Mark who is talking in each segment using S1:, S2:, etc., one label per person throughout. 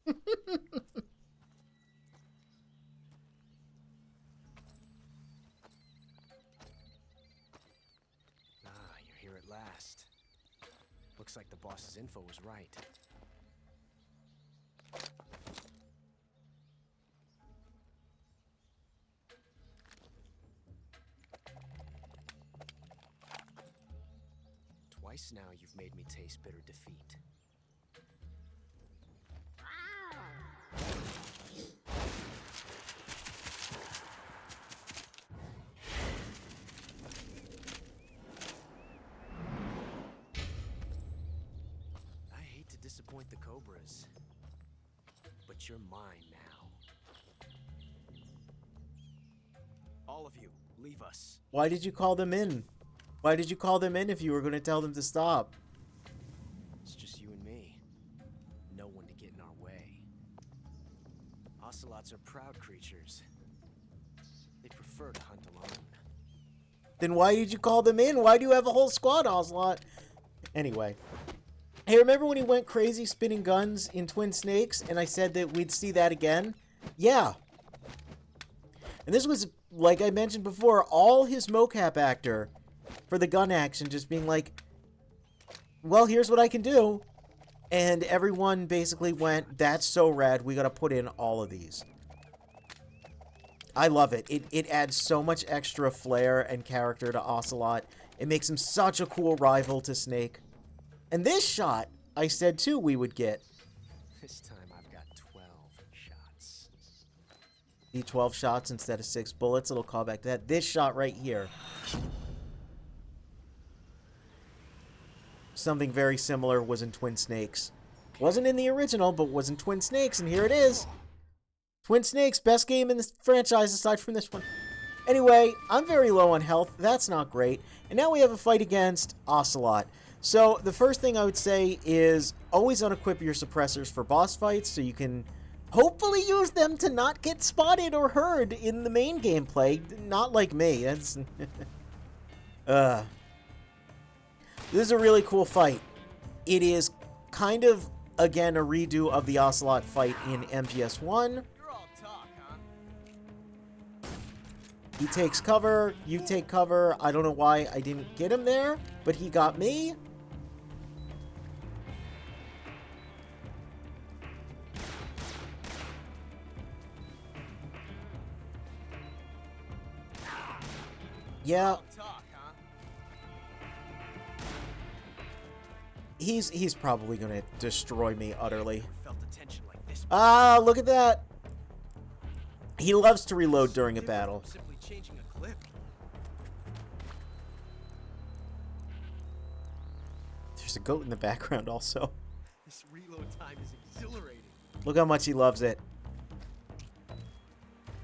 S1: Ah, you're here at last. Looks like the boss's info was right. Twice now you've made me taste bitter defeat. I hate to disappoint the Cobras, but you're mine now. All of you, leave us.
S2: Why did you call them in? Why did you call them in if you were going to tell them to stop?
S1: It's just you and me. No one to get in our way. Ocelots are proud creatures. They prefer to hunt alone.
S2: Then why did you call them in? Why do you have a whole squad, Ocelot? Anyway. Hey, remember when he went crazy spinning guns in Twin Snakes and I said that we'd see that again? Yeah. And this was, like I mentioned before, all his mocap actor for the gun action just being like, well, here's what I can do. And everyone basically went, that's so rad, we gotta put in all of these. I love it. It adds so much extra flair and character to Ocelot. It makes him such a cool rival to Snake. And this shot, I said too we would get.
S1: This time I've got 12 shots.
S2: The 12 shots instead of 6 bullets. It'll call back to that. This shot right here. Something very similar was in Twin Snakes. Wasn't in the original, but was in Twin Snakes, and here it is. Twin Snakes, best game in the franchise aside from this one. Anyway, I'm very low on health. That's not great. And now we have a fight against Ocelot. So the first thing I would say is always unequip your suppressors for boss fights so you can hopefully use them to not get spotted or heard in the main gameplay. Not like me. That's This is a really cool fight. It is kind of, again, a redo of the Ocelot fight in MGS1.
S1: You're all talk, huh?
S2: He takes cover, you take cover. I don't know why I didn't get him there, but he got me. Yeah.
S1: All talk, huh?
S2: He's probably gonna destroy me utterly.
S1: Never felt a tension like this.
S2: Ah, look at that. He loves to reload during a battle.
S1: Simply changing a clip.
S2: There's a goat in the background also.
S1: This reload time is exhilarating.
S2: Look how much he loves it.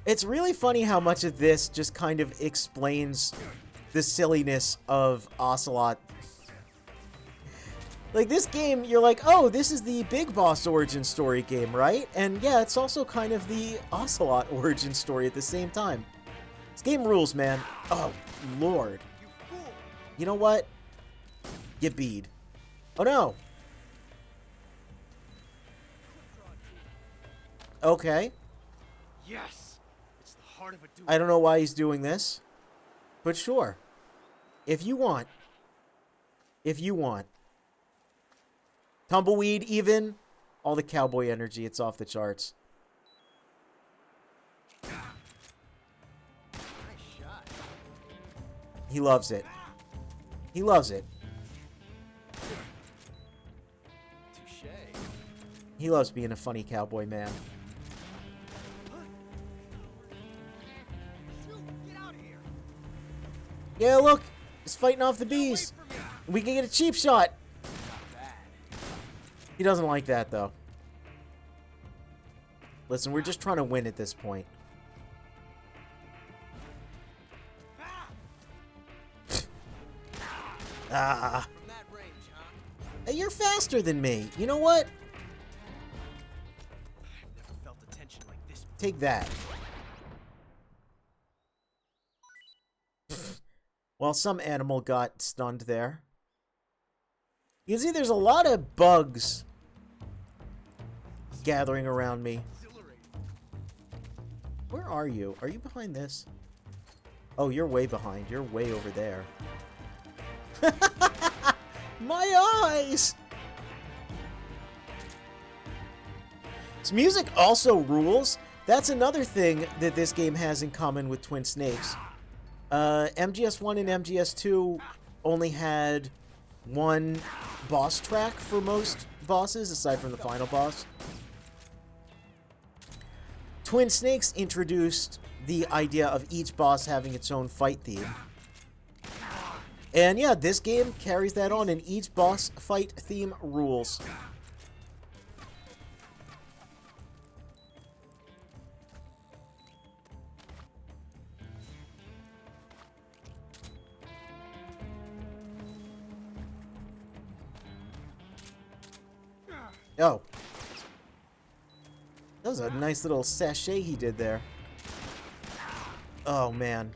S2: It's really funny how much of this just kind of explains the silliness of Ocelot. Like, this game, you're like, oh, this is the Big Boss origin story game, right? And yeah, it's also kind of the Ocelot origin story at the same time. This game rules, man. Oh, Lord.
S1: You fool!
S2: You know what? You bead. Oh, no. Okay.
S1: Yes! It's the heart of a duel.
S2: I don't know why he's doing this, but sure. If you want. If you want. Tumbleweed, even. All the cowboy energy, it's off the charts.
S1: Nice shot.
S2: He loves it. He loves it.
S1: Touche.
S2: He loves being a funny cowboy man.
S1: Shoot! Get out of here!
S2: Yeah, look. He's fighting off the bees.
S1: Wait for me!
S2: We can get a cheap shot.
S1: Not bad.
S2: He doesn't like that, though. Listen, we're just trying to win at this point. Ah.
S1: From that range, huh?
S2: Hey, you're faster than me. You know what?
S1: I've never felt a tension like this before.
S2: Take that. Well, some animal got stunned there. You can see there's a lot of bugs gathering around me. Where are you? Are you behind this? Oh, you're way behind. You're way over there. My eyes! This music also rules. That's another thing that this game has in common with Twin Snakes. MGS1 and MGS2 only had one boss track for most bosses, aside from the final boss. Twin Snakes introduced the idea of each boss having its own fight theme. And yeah, this game carries that on, and each boss fight theme rules. Oh. That was a nice little sachet he did there. Oh, man.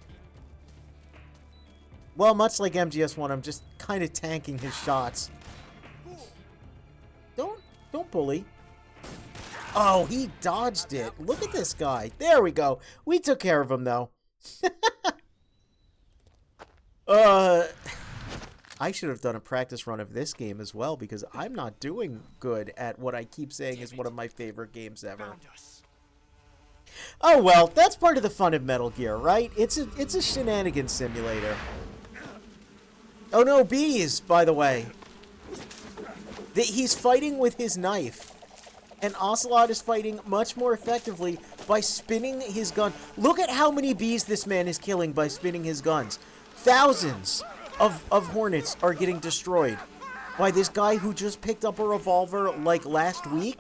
S2: Well, much like MGS1, I'm just kind of tanking his shots. Don't bully. Oh, he dodged it. Look at this guy. There we go. We took care of him, though. I should have done a practice run of this game as well, because I'm not doing good at what I keep saying is one of my favorite games ever. Oh well, that's part of the fun of Metal Gear, right? It's a shenanigan simulator. Oh no, bees, by the way. He's fighting with his knife. And Ocelot is fighting much more effectively by spinning his gun. Look at how many bees this man is killing by spinning his guns. Thousands of hornets are getting destroyed by this guy who just picked up a revolver like last week.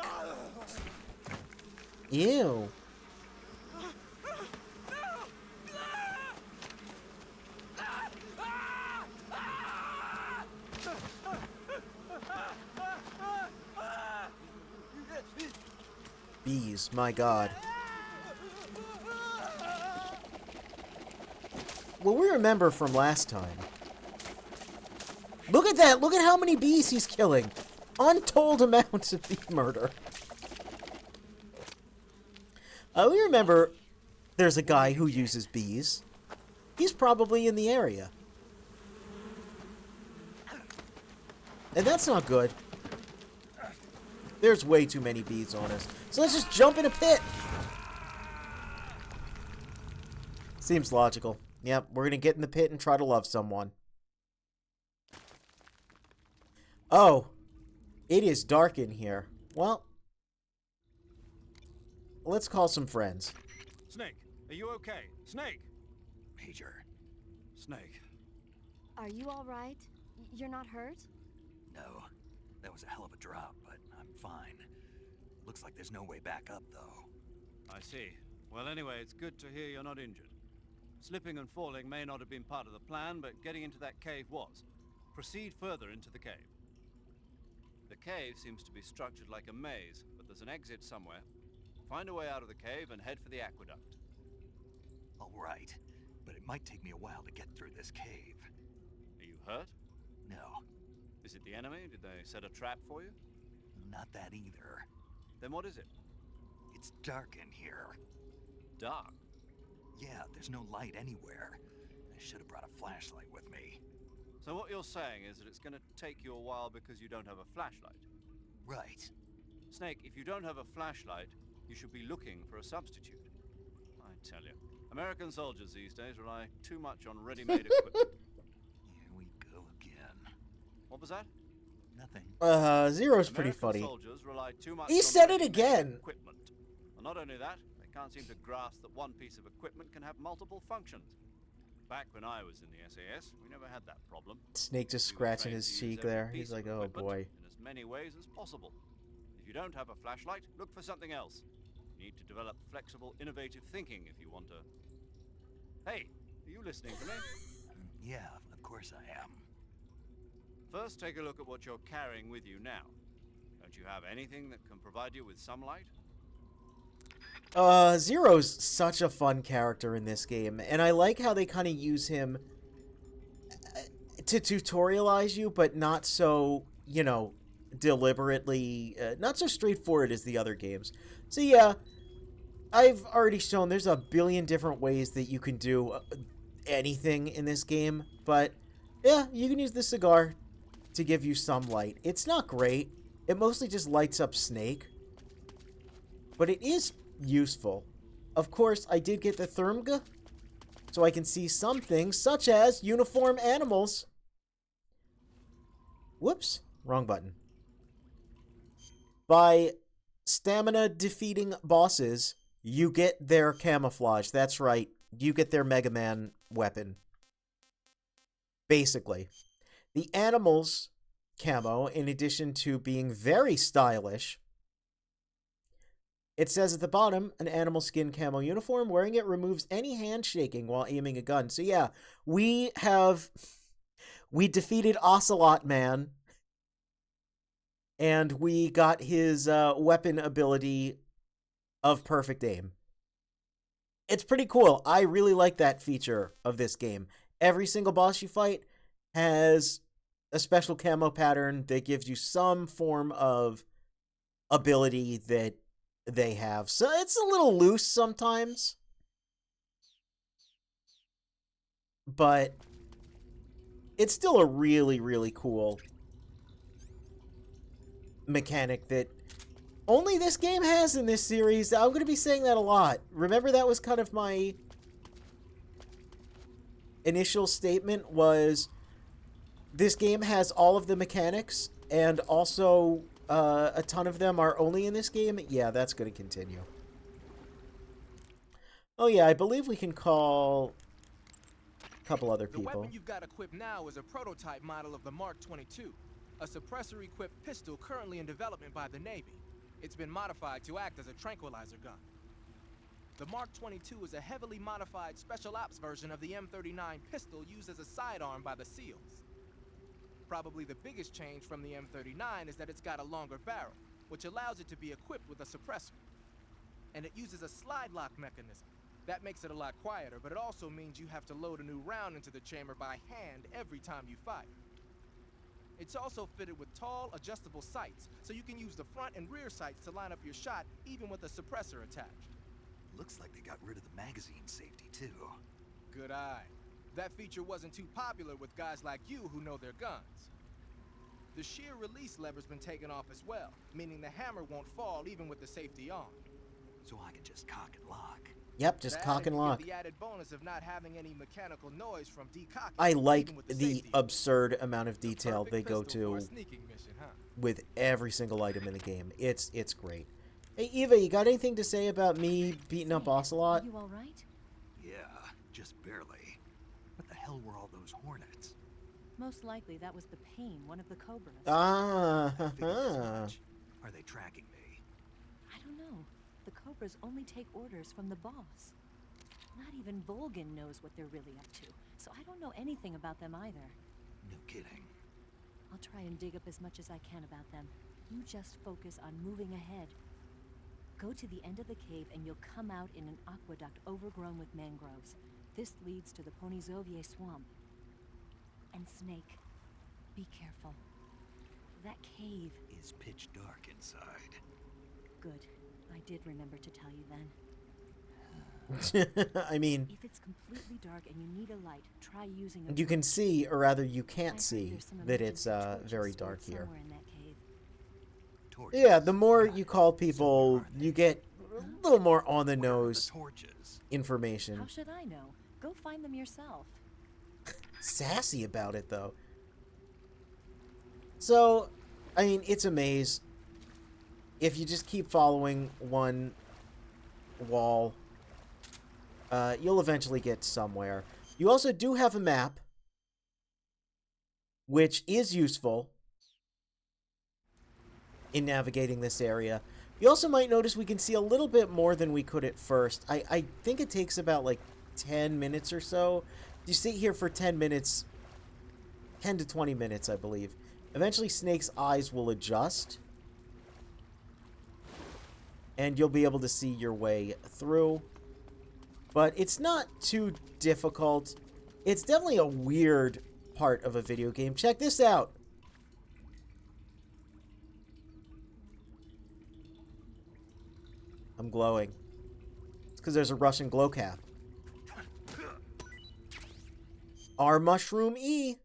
S2: Ew. Bees, my god. Well, we remember from last time. Look at that! Look at how many bees he's killing! Untold amounts of bee murder. We remember there's a guy who uses bees. He's probably in the area. And that's not good. There's way too many bees on us. So let's just jump in a pit! Seems logical. Yep, we're gonna get in the pit and try to love someone. Oh, it is dark in here. Well, let's call some friends.
S3: Snake, are you okay? Snake!
S4: Major.
S3: Snake.
S5: Are you all right? You're not hurt?
S4: No, that was a hell of a drop, but I'm fine. Looks like there's no way back up, though.
S3: I see. Well, anyway, it's good to hear you're not injured. Slipping and falling may not have been part of the plan, but getting into that cave was. Proceed further into the cave. The cave seems to be structured like a maze, but there's an exit somewhere. Find a way out of the cave and head for the aqueduct.
S4: All right, but it might take me a while to get through this cave.
S3: Are you hurt?
S4: No,
S3: Is it the enemy? Did they set a trap for you?
S4: not that either.
S3: Then what is it?
S4: It's dark in here.
S3: Dark.
S4: Yeah, there's no light anywhere. I should have brought a flashlight with me.
S3: So what you're saying is that it's going to take you a while because you don't have a flashlight.
S4: Right.
S3: Snake, if you don't have a flashlight, you should be looking for a substitute. I tell you, American soldiers these days rely too much on ready-made equipment.
S4: Here we go again.
S3: What was that?
S4: Nothing.
S2: Zero's pretty
S3: American
S2: funny.
S3: soldiers rely too much
S2: He
S3: on
S2: said it
S3: ready-made
S2: again.
S3: Equipment. And not only that, they can't seem to grasp that one piece of equipment can have multiple functions. Back when I was in the SAS, we never had that problem.
S2: Snake just
S3: We were
S2: scratching
S3: trained
S2: his
S3: to use
S2: cheek
S3: every
S2: there.
S3: piece
S2: He's
S3: of
S2: like, oh
S3: equipment
S2: boy.
S3: in as many ways as possible. If you don't have a flashlight, look for something else. You need to develop flexible, innovative thinking if you want to. Hey, are you listening to me?
S4: Yeah, of course I am.
S3: First, take a look at what you're carrying with you now. Don't you have anything that can provide you with some light?
S2: Zero's such a fun character in this game, and I like how they kind of use him to tutorialize you, but not so, you know, deliberately not so straightforward as the other games. So yeah, I've already shown there's a billion different ways that you can do anything in this game, but yeah, you can use the cigar to give you some light. It's not great. It mostly just lights up Snake, but it is useful. Of course, I did get the Thermga, so I can see some things, such as uniform animals. Whoops, wrong button. By stamina defeating bosses, you get their camouflage. That's right, you get their Mega Man weapon. Basically. The animals camo, in addition to being very stylish, it says at the bottom, an animal skin camo uniform. Wearing it removes any handshaking while aiming a gun. So yeah, we defeated Ocelot Man, and we got his weapon ability of perfect aim. It's pretty cool. I really like that feature of this game. Every single boss you fight has a special camo pattern that gives you some form of ability that they have. So it's a little loose sometimes, but it's still a really, really cool mechanic that only this game has in this series. I'm going to be saying that a lot. Remember, that was kind of my initial statement, was this game has all of the mechanics, and also a ton of them are only in this game. Yeah, that's going to continue. Oh yeah, I believe we can call a couple other
S6: The
S2: people.
S6: weapon you've got equipped now is a prototype model of the Mark 22, a suppressor-equipped pistol currently in development by the Navy. It's been modified to act as a tranquilizer gun. The Mark 22 is a heavily modified special ops version of the M39 pistol used as a sidearm by the SEALs. Probably the biggest change from the M39 is that it's got a longer barrel, which allows it to be equipped with a suppressor. And it uses a slide lock mechanism. That makes it a lot quieter, but it also means you have to load a new round into the chamber by hand every time you fire. It's also fitted with tall, adjustable sights, so you can use the front and rear sights to line up your shot, even with a suppressor attached.
S4: Looks like they got rid of the magazine safety, too.
S6: Good eye. That feature wasn't too popular with guys like you who know their guns. The sheer release lever's been taken off as well, meaning the hammer won't fall even with the safety on.
S4: So I can just cock and lock.
S2: Yep, just
S6: That,
S2: cock and
S6: you get
S2: lock.
S6: the added bonus of not having any mechanical noise from decocking.
S2: I like
S6: even with the
S2: the
S6: safety.
S2: absurd amount of
S6: The
S2: detail they
S6: perfect
S2: go
S6: pistol for a
S2: to
S6: sneaking mission, huh?
S2: with every single item in the game. It's great. Hey, Eva, you got anything to say about me beating up Ocelot?
S5: Are you all right?
S4: Yeah, just barely. What the hell were all those hornets?
S5: Most likely that was the pain, one of the cobras.
S2: Ah,
S4: Figured as much. Are they tracking me?
S5: I don't know. The cobras only take orders from the boss. Not even Volgin knows what they're really up to, so I don't know anything about them either.
S4: No kidding.
S5: I'll try and dig up as much as I can about them. You just focus on moving ahead. Go to the end of the cave and you'll come out in an aqueduct overgrown with mangroves. This leads to the Ponyzovie swamp. And Snake, be careful. That cave.
S4: Is pitch dark inside.
S5: Good. I did remember to tell you then.
S2: I mean,
S5: If it's completely dark and you need a light, try using a
S2: you can
S5: torch.
S2: see, or rather you
S5: I
S2: can't
S5: heard
S2: see,
S5: there's some
S2: that it's
S5: emergency torches
S2: very
S5: stored
S2: dark here.
S5: somewhere in that cave.
S4: Torches.
S2: Yeah, the more
S4: Got
S2: you
S4: it.
S2: call
S4: So where
S2: people,
S4: are they?
S2: you get a little more on the
S4: Where are the
S2: nose
S4: torches?
S2: information.
S5: How should I know? Go find them yourself.
S2: Sassy about it, though. So, I mean, it's a maze. If you just keep following one wall, you'll eventually get somewhere. You also do have a map, which is useful in navigating this area. You also might notice we can see a little bit more than we could at first. I think it takes about like 10 minutes or so. You sit here for 10 minutes, 10 to 20 minutes, I believe. Eventually Snake's eyes will adjust, and you'll be able to see your way through. But it's not too difficult. It's definitely a weird part of a video game. Check this out. I'm glowing. It's because there's a Russian glow cap. Our mushroom E.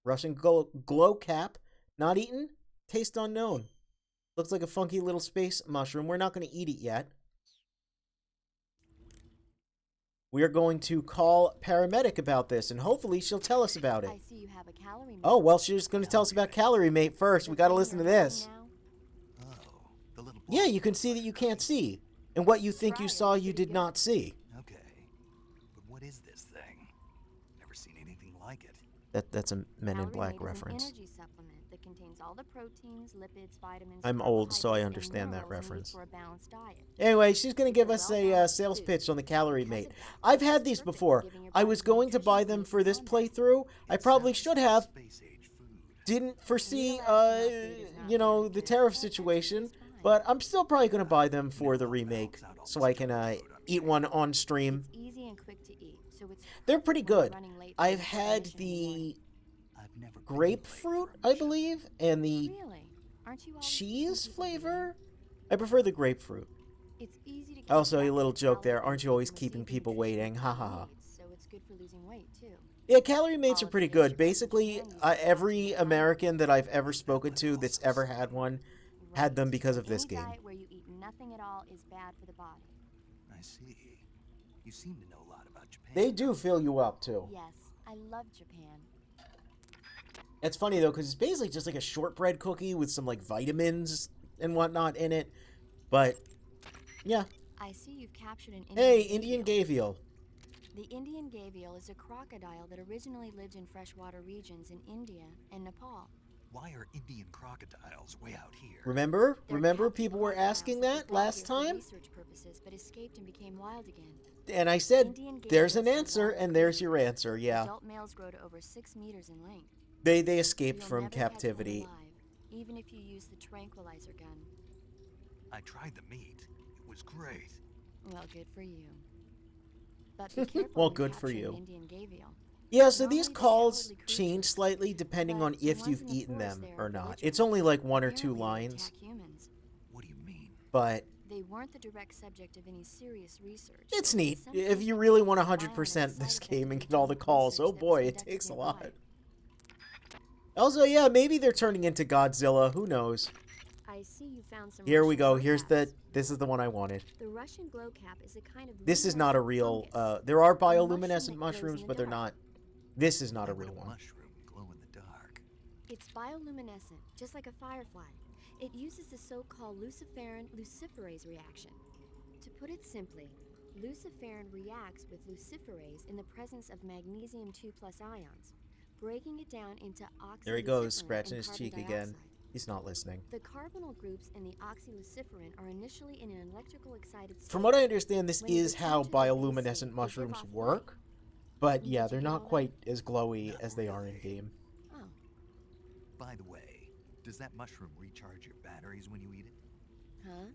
S2: Russian glow cap. Not eaten. Taste unknown. Looks like a funky little space mushroom. We're not going to eat it yet. We are going to call paramedic about this, and hopefully she'll tell us about it.
S5: I see you have a calorie mate.
S2: Oh, well, she's going to tell us about Calorie Mate first. We got to listen to this.
S4: Oh, the little
S2: Yeah,
S4: boy.
S2: you can see that you can't see. And what you think you saw, you did not see.
S4: Okay, but what is this thing? Never seen anything like it.
S2: That's a Men in
S5: Calorie
S2: Black
S5: Mate is an
S2: reference.
S5: energy supplement that contains all the proteins, lipids, vitamins.
S2: I'm old, so I
S5: carbohydrates, and
S2: understand that
S5: minerals needed
S2: reference.
S5: For a balanced diet.
S2: Anyway, she's going to give us a sales pitch on the Calorie Mate. I've had these before. I was going to buy them for this playthrough. I probably should have.
S4: Space age food.
S2: Didn't foresee, you know, the tariff situation. But I'm still probably going to buy them for the remake so I can eat one on stream.
S5: It's easy and quick to eat, so it's
S2: They're pretty
S5: when you're
S2: good.
S5: running late for
S2: I've
S5: your
S2: had
S5: destination in morning.
S2: the
S4: I've never been
S2: grapefruit,
S4: late for a
S2: I
S4: mission.
S2: believe, and the
S5: Really? Aren't you always
S2: cheese
S5: keeping people waiting?
S2: flavor. I prefer the grapefruit.
S5: It's easy to keep
S2: Also, a
S5: track of
S2: little
S5: the
S2: joke there.
S5: calories
S2: Aren't you always
S5: and
S2: keeping
S5: receiving
S2: people
S5: nutritional
S2: waiting? Ha ha ha.
S5: needs, so it's good for losing weight too.
S2: Yeah, Calorie Mates
S5: All
S2: are
S5: of
S2: pretty
S5: the
S2: good.
S5: sugar
S2: Basically,
S5: and candies
S2: every
S5: and
S2: American that I've ever spoken to that's ever had one had them because of this
S5: Any
S2: game.
S5: diet where you eat nothing at all is bad for the body.
S4: I see. You seem to know a lot about Japan.
S2: They do fill you up, too.
S5: Yes, I love Japan.
S2: It's funny, though, because it's basically just like a shortbread cookie with some, like, vitamins and whatnot in it. But, yeah.
S5: I see you've captured an
S2: Hey,
S5: Indian
S2: Indian Gavial.
S5: The Indian gavial is a crocodile that originally lived in freshwater regions in India and Nepal.
S4: Why are Indian crocodiles way out here?
S2: Remember?
S5: They're
S2: Remember
S5: captured
S2: people were
S5: crocodiles
S2: asking
S5: that were
S2: that
S5: brought
S2: last
S5: here for
S2: time?
S5: research purposes, but escaped and became wild again.
S2: And I said,
S5: Indian
S2: there's an
S5: gavials
S2: answer,
S5: evolved
S2: and there's
S5: quickly.
S2: your answer, yeah.
S5: Adult males grow to over 6 meters in length.
S2: They
S5: so
S2: escaped
S5: you'll
S2: from
S5: never catch one
S2: captivity.
S5: alive, even if you use the tranquilizer gun.
S4: I tried the meat. It was great.
S5: Well, good for you. But be careful
S2: Well,
S5: when
S2: good for
S5: capturing
S2: you.
S5: an Indian gavial.
S2: Yeah, so these
S5: Normally they're
S2: calls
S5: cowardly creatures,
S2: change slightly depending
S5: but
S2: on if
S5: the
S2: you've
S5: ones in the
S2: eaten
S5: forest
S2: them
S5: there
S2: or
S5: are
S2: not.
S5: belligerent.
S2: It's only like one or two
S5: Apparently they
S2: lines,
S5: attack humans.
S4: What do you mean?
S2: but
S5: They weren't the direct subject of any serious research.
S2: it's
S5: but they
S2: neat.
S5: sometimes
S2: If you really want
S5: become violent
S2: 100%
S5: as a
S2: this
S5: side
S2: game and
S5: effect
S2: get all the
S5: of
S2: calls,
S5: research
S2: oh
S5: that was
S2: boy, it
S5: conducted
S2: takes a
S5: nearby.
S2: lot. Also, yeah, maybe they're turning into Godzilla. Who knows?
S5: I see you found some.
S2: Here we
S5: Russian
S2: go.
S5: glow
S2: Here's
S5: caps.
S2: this is the one I wanted.
S5: The Russian glow cap is a kind of.
S2: This is not a real.
S5: fungus.
S2: There are
S5: mushroom
S2: bioluminescent
S5: that glows
S2: mushrooms,
S5: in the
S2: but they're
S5: dark.
S2: not. This is not a
S4: Why would
S2: real one.
S4: Mushroom glow in the dark.
S5: It's bioluminescent, just like a firefly. It uses the so-called luciferase reaction. To put it simply, luciferin reacts with luciferase in the presence of magnesium 2+ ions, breaking it down into oxyluciferin.
S2: There he goes,
S5: and
S2: scratching his
S5: carbon
S2: cheek again.
S5: dioxide.
S2: He's not listening.
S5: The carbonyl groups in the oxyluciferin are initially in an electrical excited state.
S2: From what I understand, this
S5: When you
S2: is
S5: return
S2: how
S5: to the base
S2: bioluminescent
S5: state, they
S2: mushrooms
S5: give off
S2: work.
S5: light.
S2: But
S5: Did
S2: yeah,
S5: you
S2: they're
S5: know
S2: not
S5: that?
S2: quite as glowy as they are in game.
S5: Oh,
S4: By the way, does that mushroom recharge your batteries when you eat it?
S5: huh?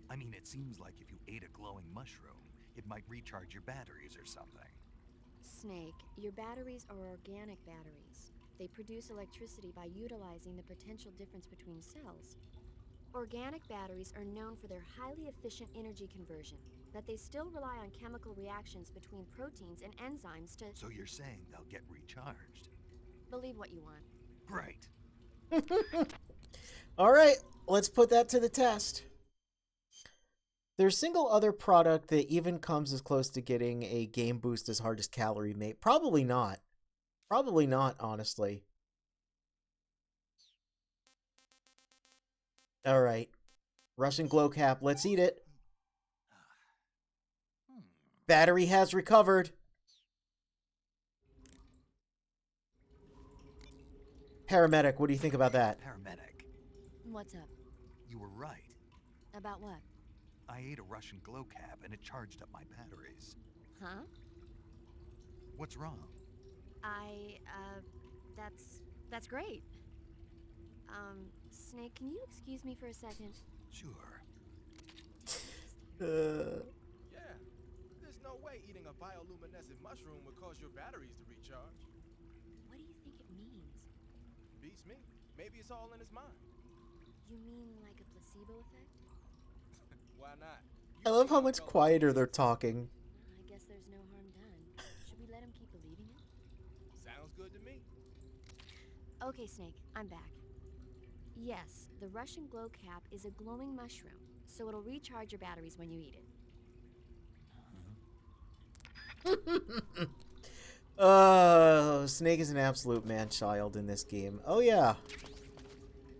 S4: I mean, it seems like if you ate a glowing mushroom, it might recharge your batteries or something.
S5: Snake, your batteries are organic batteries. They produce electricity by utilizing the potential difference between cells. Organic batteries are known for their highly efficient energy conversion, but they still rely on chemical reactions between proteins and enzymes to
S4: So you're saying they'll get recharged?
S5: believe what you want.
S4: Great.
S2: All right, let's put that to the test. There's a single other product that even comes as close to getting a game boost as hard as Calorie Mate. Probably not. Probably not, honestly. All right. Russian glow cap. Let's eat it. Battery has recovered. Paramedic, what do you think about that?
S4: Paramedic,
S5: What's up?
S4: you were right.
S5: About what?
S4: I ate a Russian glow cap and it charged up my batteries.
S5: Huh?
S4: What's wrong?
S5: That's great. Snake, can you excuse me for a second?
S4: Sure.
S6: Yeah. There's no way eating a bioluminescent mushroom would cause your batteries to recharge.
S5: What do you think it means?
S6: Be beats me. Maybe it's all in his mind.
S7: You mean like a placebo effect?
S6: Why not?
S2: I love how much quieter they're talking.
S7: Well, I guess there's no harm done. Should we let him keep believing it?
S6: Sounds good to me.
S7: Okay, Snake, I'm back. Yes, the Russian glow cap is a glowing mushroom, so it'll recharge your batteries when you eat it.
S2: Snake is an absolute man-child in this game. Oh, yeah.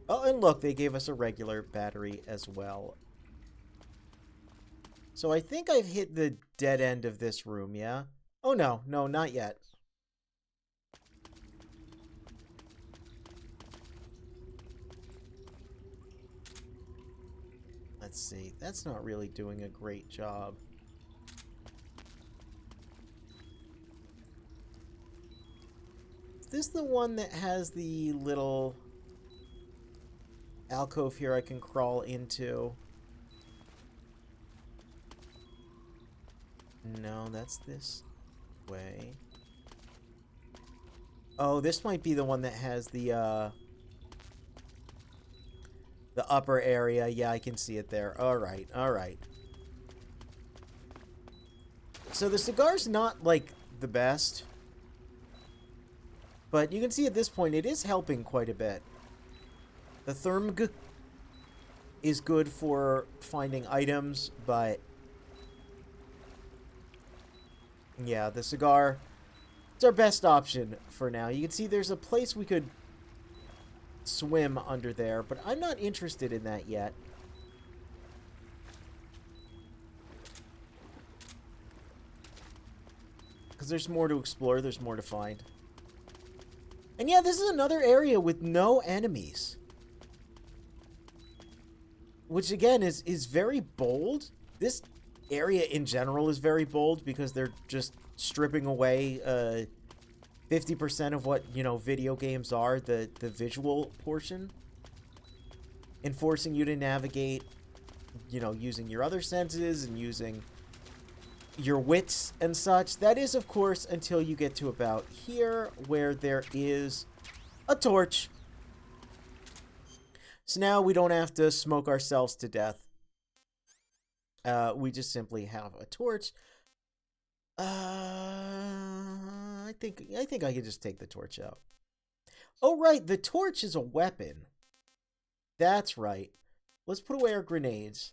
S2: Oh, and look, they gave us a regular battery as well. So I think I've hit the dead end of this room, yeah? Oh, no. No, not yet. Let's see. That's not really doing a great job. Is this the one that has the little alcove here I can crawl into? No, that's this way. Oh, this might be the one that has the upper area. Yeah, I can see it there. Alright, alright. So the cigar's not, like, the best. But you can see at this point, it is helping quite a bit. The Thermg is good for finding items, but... yeah, the cigar, it's our best option for now. You can see there's a place we could swim under there, but I'm not interested in that yet. Because there's more to explore, there's more to find. And yeah, this is another area with no enemies. Which again is very bold. This area in general is very bold because they're just stripping away 50% of what, you know, video games are, the visual portion, and forcing you to navigate, you know, using your other senses and using your wits and such. That is, of course, until you get to about here, where there is a torch. So now we don't have to smoke ourselves to death. We just simply have a torch. I think I can just take the torch out. Oh, right, the torch is a weapon. That's right. Let's put away our grenades.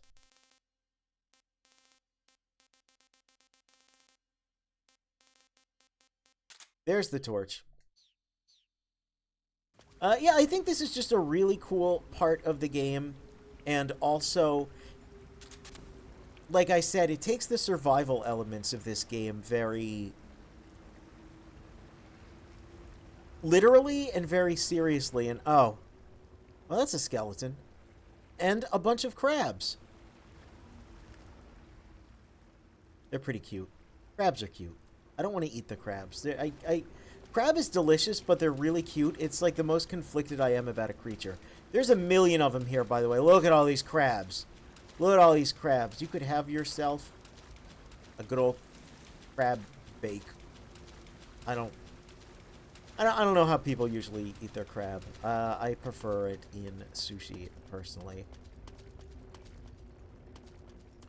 S2: There's the torch. Yeah, I think this is just a really cool part of the game. And also, like I said, it takes the survival elements of this game very literally and very seriously. And, oh, well, that's a skeleton. And a bunch of crabs. They're pretty cute. Crabs are cute. I don't want to eat the crabs. Crab is delicious, but they're really cute. It's like the most conflicted I am about a creature. There's a million of them here, by the way. Look at all these crabs. Look at all these crabs. You could have yourself a good old crab bake. I don't know how people usually eat their crab. I prefer it in sushi, personally.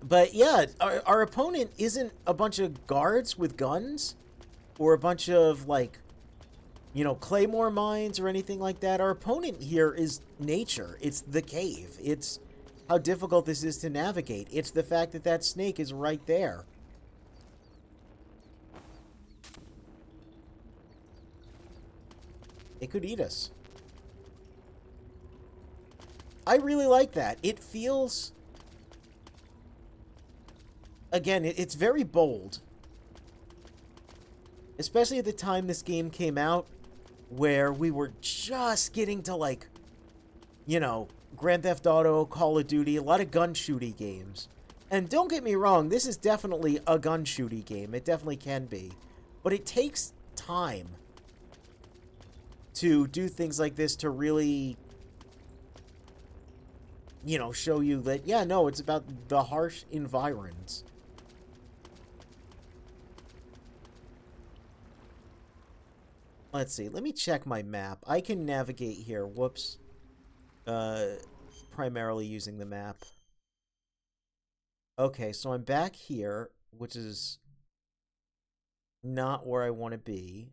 S2: But yeah, our opponent isn't a bunch of guards with guns or a bunch of, like, you know, claymore mines or anything like that. Our opponent here is nature. It's the cave. It's how difficult this is to navigate. It's the fact that that snake is right there. It could eat us. I really like that. It feels... again, it's very bold. Especially at the time this game came out, where we were just getting to, like, you know, Grand Theft Auto, Call of Duty, a lot of gun-shooty games. And don't get me wrong, this is definitely a gun-shooty game. It definitely can be. But it takes time to do things like this to really, you know, show you that, yeah, no, it's about the harsh environs. Let's see. Let me check my map. I can navigate here. Whoops. Primarily using the map. Okay, so I'm back here, which is not where I want to be.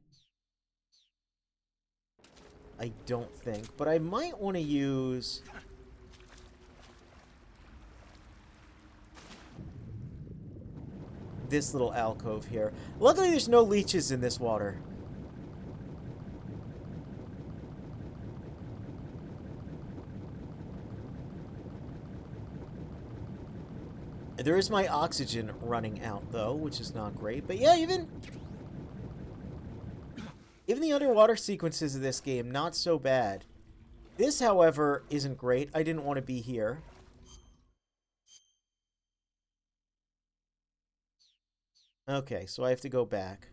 S2: I don't think, but I might want to use... this little alcove here. Luckily, there's no leeches in this water. There is my oxygen running out, though, which is not great. But yeah, even the underwater sequences of this game, not so bad. This, however, isn't great. I didn't want to be here. Okay, so I have to go back.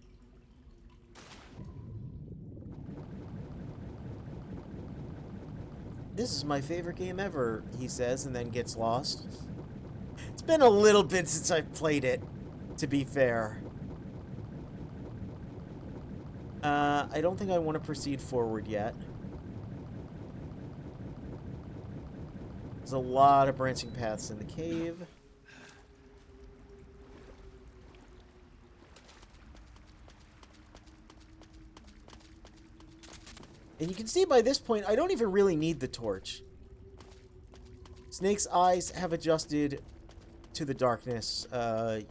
S2: This is my favorite game ever, he says, and then gets lost. It's been a little bit since I've played it, to be fair. I don't think I want to proceed forward yet. There's a lot of branching paths in the cave. And you can see by this point, I don't even really need the torch. Snake's eyes have adjusted to the darkness.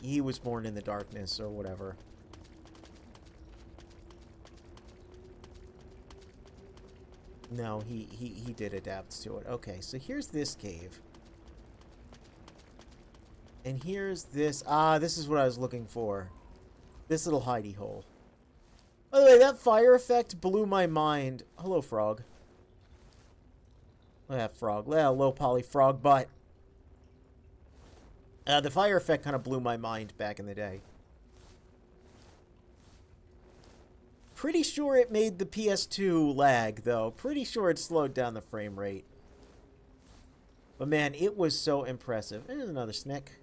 S2: He was born in the darkness, or whatever. No, he did adapt to it. Okay, so here's this cave. And here's this... Ah, this is what I was looking for. This little hidey hole. By the way, that fire effect blew my mind. Hello, frog. Look at that frog. Look at that low poly frog butt. The fire effect kind of blew my mind back in the day. Pretty sure it made the PS2 lag, though. Pretty sure it slowed down the frame rate. But man, it was so impressive. There's another snake.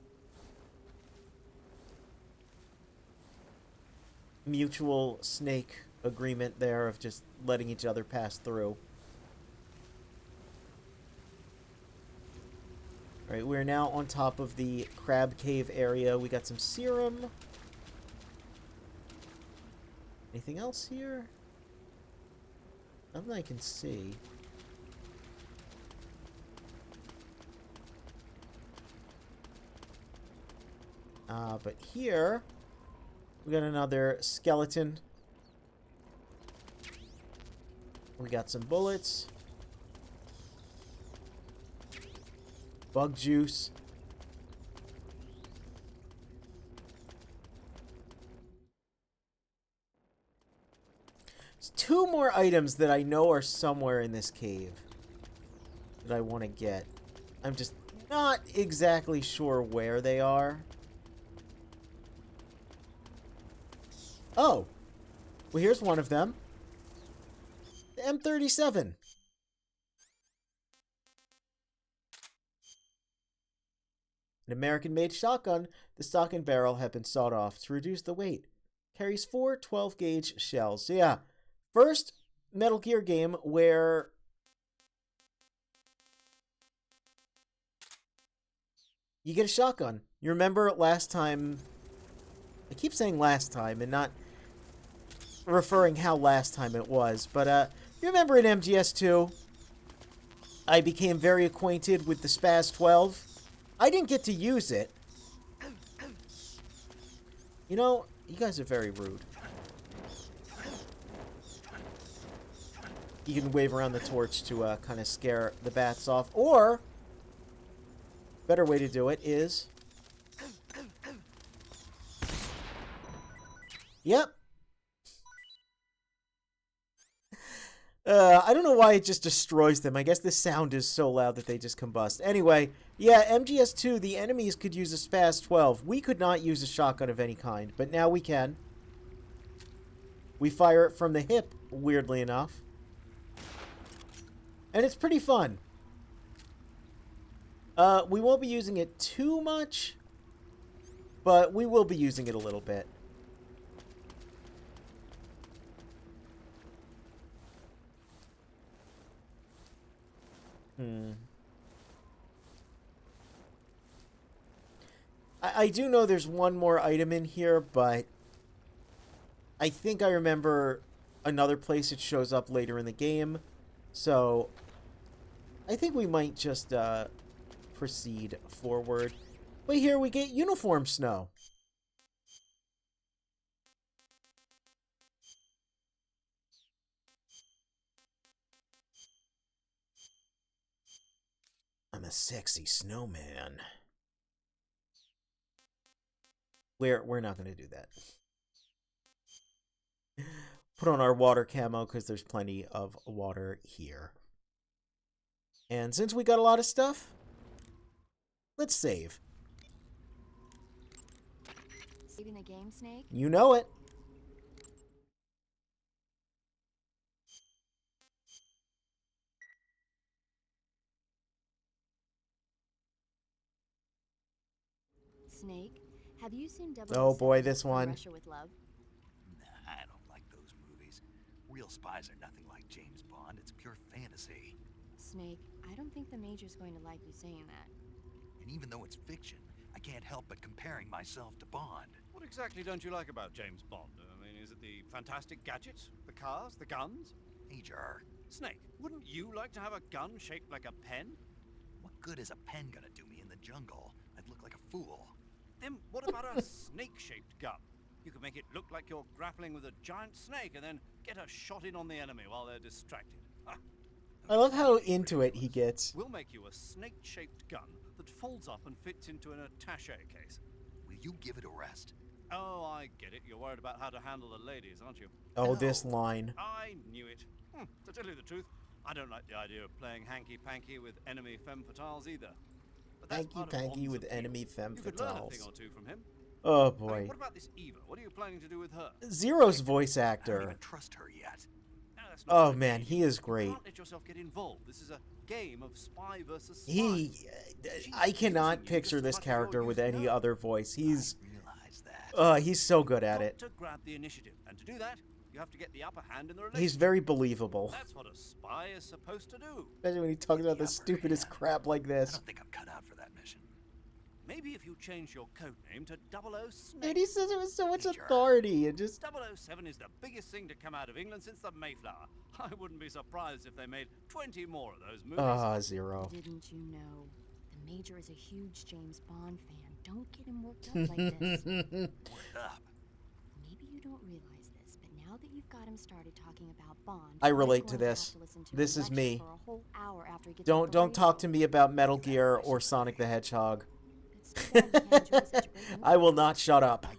S2: Mutual snake agreement there of just letting each other pass through. Alright, we're now on top of the crab cave area. We got some serum. Anything else here? Nothing I can see. But here, we got another skeleton. We got some bullets. Bug juice. There's two more items that I know are somewhere in this cave that I want to get. I'm just not exactly sure where they are. Oh. Well, here's one of them. The M37. An American-made shotgun. The stock and barrel have been sawed off to reduce the weight. Carries 4 12-gauge shells. So yeah, first Metal Gear game where you get a shotgun. You remember last time... I keep saying last time and not referring how last time it was, but you remember in MGS2, I became very acquainted with the Spaz 12. I didn't get to use it. You know, you guys are very rude. You can wave around the torch to kind of scare the bats off, or better way to do it is... Yep. I don't know why it just destroys them. I guess the sound is so loud that they just combust. Anyway, yeah, MGS2, the enemies could use a Spaz 12. We could not use a shotgun of any kind, but now we can. We fire it from the hip, weirdly enough. And it's pretty fun. We won't be using it too much, but we will be using it a little bit. I do know there's one more item in here, but I think I remember another place it shows up later in the game. So I think we might just proceed forward. But here we get uniform snow. I'm a sexy snowman. We're not going to do that. Put on our water camo because there's plenty of water here. And since we got a lot of stuff, let's save.
S7: Saving the game, Snake?
S2: You know it.
S7: Snake, have you seen
S2: Oh boy,
S7: 007
S2: this one.
S7: Russia with Love?
S4: Nah, I don't like those movies. Real spies are nothing like James Bond. It's pure fantasy.
S7: Snake, I don't think the Major's going to like you saying that.
S4: And even though it's fiction, I can't help but comparing myself to Bond.
S3: What exactly don't you like about James Bond? I mean, is it the fantastic gadgets, the cars, the guns?
S4: Major,
S3: Snake, wouldn't you like to have a gun shaped like a pen?
S4: what good is a pen gonna do me in the jungle? I'd look like a fool.
S3: Then what about a snake-shaped gun? You could make it look like you're grappling with a giant snake and then get a shot in on the enemy while they're distracted. Ha!
S2: I love how into it he gets.
S3: We'll make you a snake-shaped gun that folds up and fits into an attaché case.
S4: Will you give it a rest?
S3: Oh, I get it. You're worried about how to handle the ladies, aren't you?
S2: Oh, this line.
S3: I knew it. To tell you the truth, I don't like the idea of playing hanky-panky with enemy femme fatales either. But that's part of
S2: Hanky-panky
S3: Bond's
S2: with
S3: appeal.
S2: enemy femme
S3: You could learn a thing
S2: fatales.
S3: or two from him.
S2: Oh
S3: I mean,
S2: boy.
S3: what about this Eva? What are you planning to do with her?
S2: Zero's voice
S4: I don't
S2: actor.
S4: even trust her yet.
S3: No, that's not
S2: Oh
S3: good.
S2: man, he is
S3: You
S2: great.
S3: can't let yourself get involved. This is a game of spy versus spy.
S2: I cannot picture this character with any other voice.
S4: I
S2: realize
S4: that.
S2: He's so good at
S3: Got
S2: it.
S3: to grab the initiative, and to do that, you have to get the upper hand in the relationship.
S2: He's very believable.
S3: That's what a spy is supposed to do.
S2: Especially when he talks about the stupidest crap like
S4: I
S2: this.
S4: don't think I'm cut out for that mission.
S3: Maybe if you change your code name to 00 Snake.
S2: And he says it with so much
S4: Major.
S2: authority and just
S3: 007 is the biggest thing to come out of England since the Mayflower. I wouldn't be surprised if they made 20 more of those movies.
S2: Zero.
S7: Didn't you know? The Major is a huge James Bond fan. Don't get him worked up like this.
S4: Worked up.
S7: Maybe you don't realize this, but now that you've got him started talking about Bond,
S2: I
S7: you're
S2: relate
S7: going
S2: to
S7: have
S2: this.
S7: to listen to
S2: This
S7: a
S2: is
S7: lecture
S2: me.
S7: for a whole hour after he gets
S2: Don't
S7: off the
S2: talk
S7: radio.
S2: to me about Metal Gear or Sonic the Hedgehog.
S7: It's too bad you can't enjoy such a great movie.
S2: I will not shut up.
S4: I